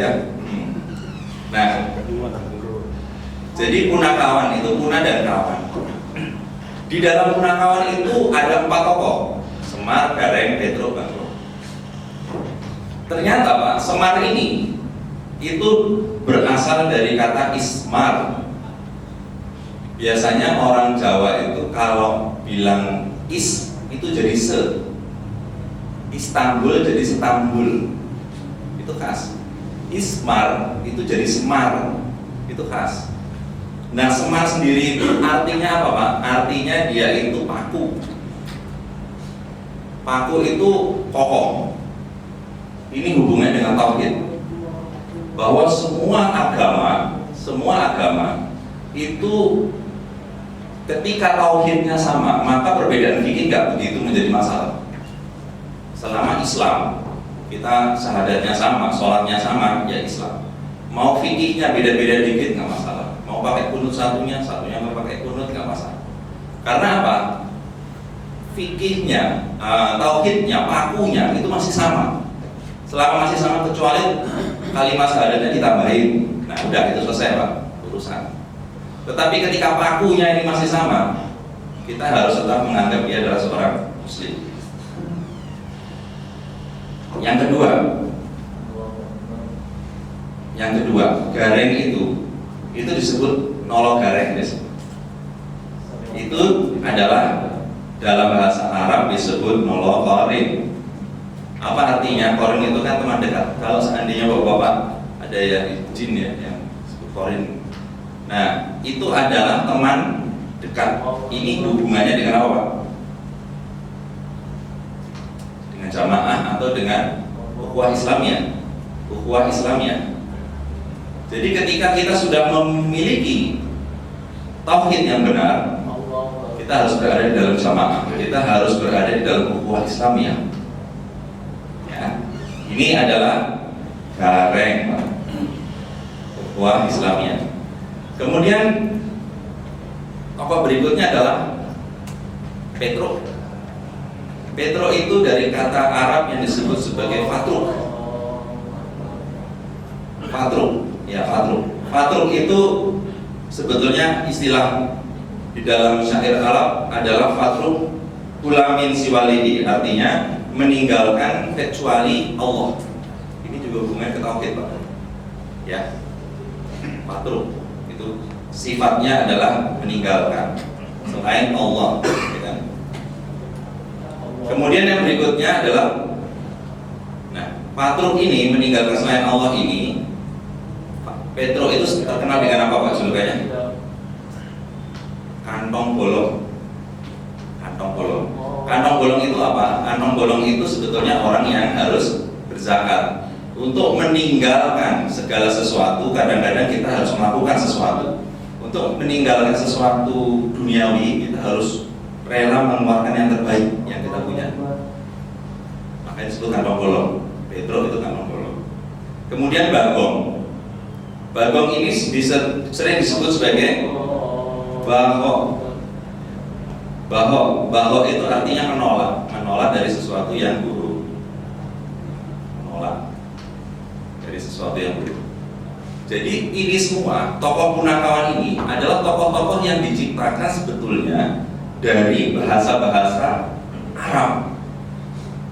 ya. Nah, jadi punakawan itu puna dan kawan. Di dalam punakawan itu ada 4 tokoh: Semar, Gareng, Petro, Bagong. Ternyata Pak, Semar ini itu berasal dari kata ismar. Biasanya orang Jawa itu kalau bilang is itu jadi se. Istanbul jadi Setambul. Itu khas. Ismar itu jadi Semar. Itu khas. Nah, Semar sendiri itu artinya apa Pak? Artinya dia itu paku. Paku itu kokoh. Ini hubungannya dengan tauhid. Bahwa semua agama itu ketika tauhidnya sama, maka perbedaan fikih nggak begitu menjadi masalah. Selama Islam, kita syahadatnya sama, sholatnya sama, ya Islam. Mau fikihnya beda-beda dikit nggak masalah. Mau pakai kunut satunya mau pakai kunut nggak masalah. Karena apa? Fikihnya, tauhidnya, pakunya itu masih sama. Selama masih sama, kecuali kalimat syahadatnya ditambahin. Nah, udah itu selesai Pak urusan. Tetapi ketika pakunya ini masih sama, kita harus tetap menganggap dia adalah seorang muslim. Yang kedua, gareng itu disebut nolok gareng. Itu adalah dalam bahasa Arab disebut nolok korin. Apa artinya? Korin itu kan teman dekat. Kalau seandainya bapak-bapak ada yang jin ya, yang disebut korin. Nah, itu adalah teman dekat. Ini hubungannya dengan apa Pak? Dengan jamaah atau dengan ukhuwah Islamiyah? Ukhuwah Islamiyah. Jadi ketika kita sudah memiliki tauhid yang benar, kita harus berada di dalam jamaah. Kita harus berada di dalam ukhuwah Islamiyah. Ya. Ini adalah gareng Pak. Ukhuwah Islamiyah. Kemudian tokoh berikutnya adalah Petro. Petro itu dari kata Arab yang disebut sebagai fatruk. Fatruk itu sebetulnya istilah di dalam syair Arab adalah fatruk ulamin siwalidi, artinya meninggalkan kecuali Allah. Ini juga hubungannya ke tauhid Pak. Ya. Fatruk itu sifatnya adalah meninggalkan selain Allah, ya kan? Kemudian yang berikutnya adalah, nah, Fatruk ini meninggalkan selain Allah ini. Petro itu terkenal dengan apa Pak julukannya? Kantong bolong. Kantong bolong itu apa? Kantong bolong itu sebetulnya orang yang harus berzakat. Untuk meninggalkan segala sesuatu, kadang-kadang kita harus melakukan sesuatu. Untuk meninggalkan sesuatu duniawi, kita harus rela mengeluarkan yang terbaik yang kita punya. Makanya disebut kantong bolong. Petro itu kantong bolong. Kemudian Bagong. Bagong ini sering disebut sebagai baho. Baho itu artinya menolak dari sesuatu yang buruk. Menolak dari sesuatu yang buruk. Jadi ini semua tokoh punakawan ini adalah tokoh-tokoh yang diciptakan sebetulnya dari bahasa-bahasa Arab.